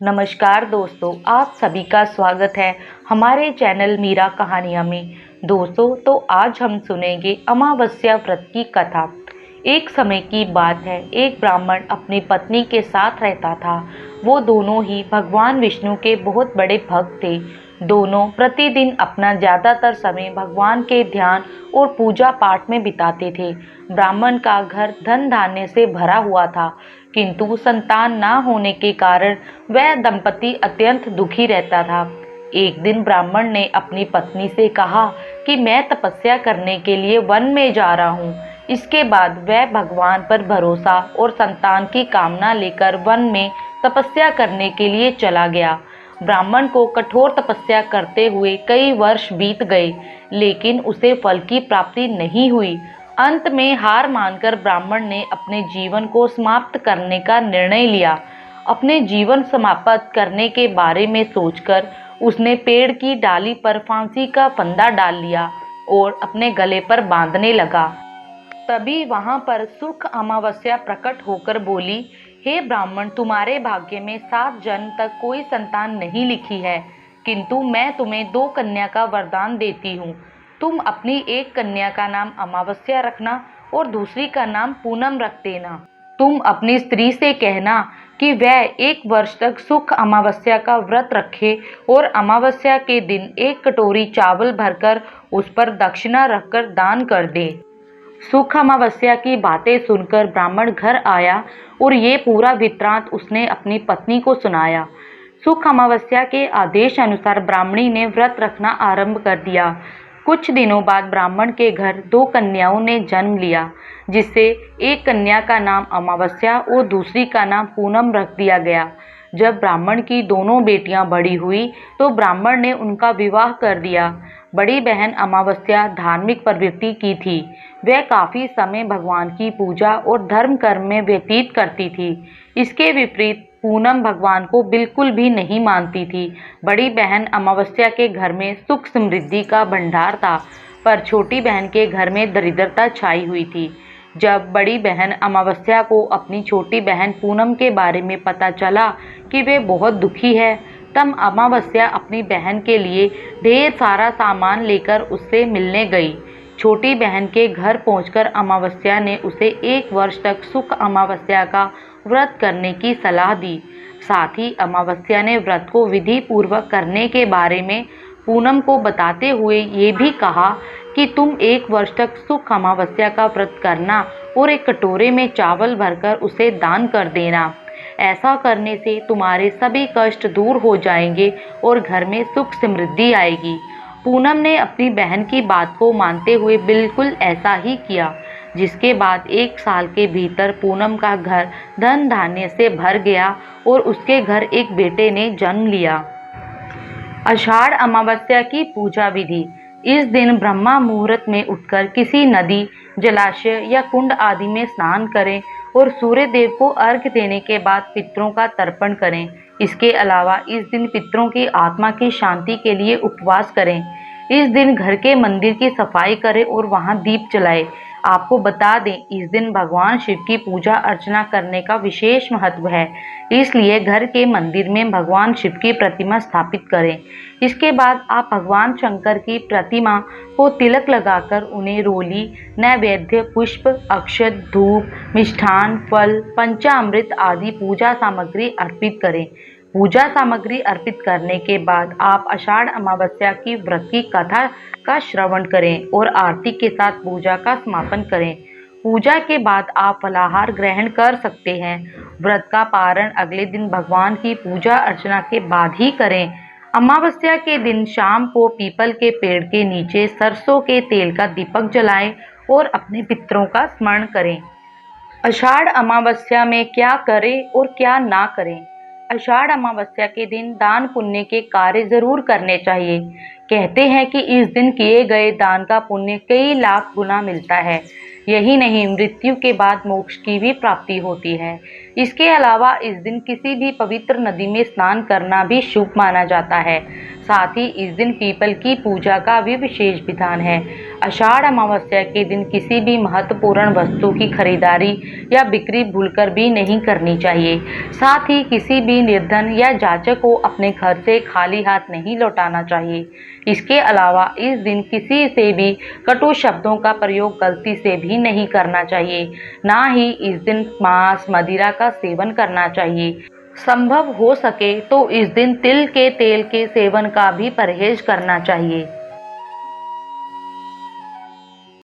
नमस्कार दोस्तों, आप सभी का स्वागत है हमारे चैनल मीरा कहानियाँ में। दोस्तों, तो आज हम सुनेंगे अमावस्या व्रत की कथा। एक समय की बात है, एक ब्राह्मण अपनी पत्नी के साथ रहता था। वो दोनों ही भगवान विष्णु के बहुत बड़े भक्त थे। दोनों प्रतिदिन अपना ज़्यादातर समय भगवान के ध्यान और पूजा पाठ में बिताते थे। ब्राह्मण का घर धन धान्य से भरा हुआ था, किंतु संतान न होने के कारण वह दंपति अत्यंत दुखी रहता था। एक दिन ब्राह्मण ने अपनी पत्नी से कहा कि मैं तपस्या करने के लिए वन में जा रहा हूँ। इसके बाद वह भगवान पर भरोसा और संतान की कामना लेकर वन में तपस्या करने के लिए चला गया। ब्राह्मण को कठोर तपस्या करते हुए कई वर्ष बीत गए, लेकिन उसे फल की प्राप्ति नहीं हुई। अंत में हार मानकर ब्राह्मण ने अपने जीवन को समाप्त करने का निर्णय लिया। अपने जीवन समाप्त करने के बारे में सोचकर उसने पेड़ की डाली पर फांसी का फंदा डाल लिया और अपने गले पर बांधने लगा। तभी वहां पर सुख अमावस्या प्रकट होकर बोली, हे ब्राह्मण, तुम्हारे भाग्य में 7 जन्म तक कोई संतान नहीं लिखी है, किंतु मैं तुम्हें 2 कन्या का वरदान देती हूँ। तुम अपनी एक कन्या का नाम अमावस्या रखना और दूसरी का नाम पूनम रख देना। तुम अपनी स्त्री से कहना कि वह 1 वर्ष तक सुख अमावस्या का व्रत रखे और अमावस्या के दिन 1 कटोरी चावल भरकर उस पर दक्षिणा रखकर दान कर दे। सुख अमावस्या की बातें सुनकर ब्राह्मण घर आया और ये पूरा वृत्तांत उसने अपनी पत्नी को सुनाया। सुख अमावस्या के आदेश अनुसार ब्राह्मणी ने व्रत रखना आरंभ कर दिया। कुछ दिनों बाद ब्राह्मण के घर 2 कन्याओं ने जन्म लिया, जिससे एक कन्या का नाम अमावस्या और दूसरी का नाम पूनम रख दिया गया। जब ब्राह्मण की दोनों बेटियां बड़ी हुई तो ब्राह्मण ने उनका विवाह कर दिया। बड़ी बहन अमावस्या धार्मिक प्रवृत्ति की थी। वह काफी समय भगवान की पूजा और धर्म कर्म में व्यतीत करती थी। इसके विपरीत पूनम भगवान को बिल्कुल भी नहीं मानती थी। बड़ी बहन अमावस्या के घर में सुख समृद्धि का भंडार था, पर छोटी बहन के घर में दरिद्रता छाई हुई थी। जब बड़ी बहन अमावस्या को अपनी छोटी बहन पूनम के बारे में पता चला कि वे बहुत दुखी है, तब अमावस्या अपनी बहन के लिए ढेर सारा सामान लेकर उससे मिलने गई। छोटी बहन के घर पहुंचकर अमावस्या ने उसे 1 वर्ष तक सुख अमावस्या का व्रत करने की सलाह दी। साथ ही अमावस्या ने व्रत को विधि पूर्वक करने के बारे में पूनम को बताते हुए ये भी कहा कि तुम 1 वर्ष तक सुख अमावस्या का व्रत करना और एक कटोरे में चावल भरकर उसे दान कर देना। ऐसा करने से तुम्हारे सभी कष्ट दूर हो जाएंगे और घर में सुख समृद्धि आएगी। पूनम ने अपनी बहन की बात को मानते हुए बिल्कुल ऐसा ही किया, जिसके बाद 1 साल के भीतर पूनम का घर धन धान्य से भर गया और उसके घर एक बेटे ने जन्म लिया। आषाढ़ अमावस्या की पूजा विधि। इस दिन ब्रह्मा मुहूर्त में उठकर किसी नदी, जलाशय या कुंड आदि में स्नान करें और सूर्य देव को अर्घ्य देने के बाद पितरों का तर्पण करें। इसके अलावा इस दिन पितरों की आत्मा की शांति के लिए उपवास करें। इस दिन घर के मंदिर की सफाई करें और वहां दीप जलाएं। आपको बता दें, इस दिन भगवान शिव की पूजा अर्चना करने का विशेष महत्व है, इसलिए घर के मंदिर में भगवान शिव की प्रतिमा स्थापित करें। इसके बाद आप भगवान शंकर की प्रतिमा को तिलक लगाकर उन्हें रोली, नैवेद्य, पुष्प, अक्षत, धूप, मिष्ठान, फल, पंचामृत आदि पूजा सामग्री अर्पित करें। पूजा सामग्री अर्पित करने के बाद आप आषाढ़ अमावस्या की व्रत की कथा का श्रवण करें और आरती के साथ पूजा का समापन करें। पूजा के बाद आप फलाहार ग्रहण कर सकते हैं। व्रत का पारण अगले दिन भगवान की पूजा अर्चना के बाद ही करें। अमावस्या के दिन शाम को पीपल के पेड़ के नीचे सरसों के तेल का दीपक जलाएं और अपने पितरों का स्मरण करें। आषाढ़ अमावस्या में क्या करें और क्या ना करें। आषाढ़ अमावस्या के दिन दान पुण्य के कार्य जरूर करने चाहिए। कहते हैं कि इस दिन किए गए दान का पुण्य कई लाख गुना मिलता है। यही नहीं, मृत्यु के बाद मोक्ष की भी प्राप्ति होती है। इसके अलावा इस दिन किसी भी पवित्र नदी में स्नान करना भी शुभ माना जाता है। साथ ही इस दिन पीपल की पूजा का भी विशेष विधान है। आषाढ़ अमावस्या के दिन किसी भी महत्वपूर्ण वस्तु की खरीदारी या बिक्री भूलकर भी नहीं करनी चाहिए। साथ ही किसी भी निर्धन या जाचक को अपने घर से खाली हाथ नहीं लौटाना चाहिए। इसके अलावा इस दिन किसी से भी कटु शब्दों का प्रयोग गलती से भी नहीं करना चाहिए। ना ही इस दिन मांस मदिरा का सेवन करना चाहिए। संभव हो सके तो इस दिन तिल के तेल के सेवन का भी परहेज करना चाहिए।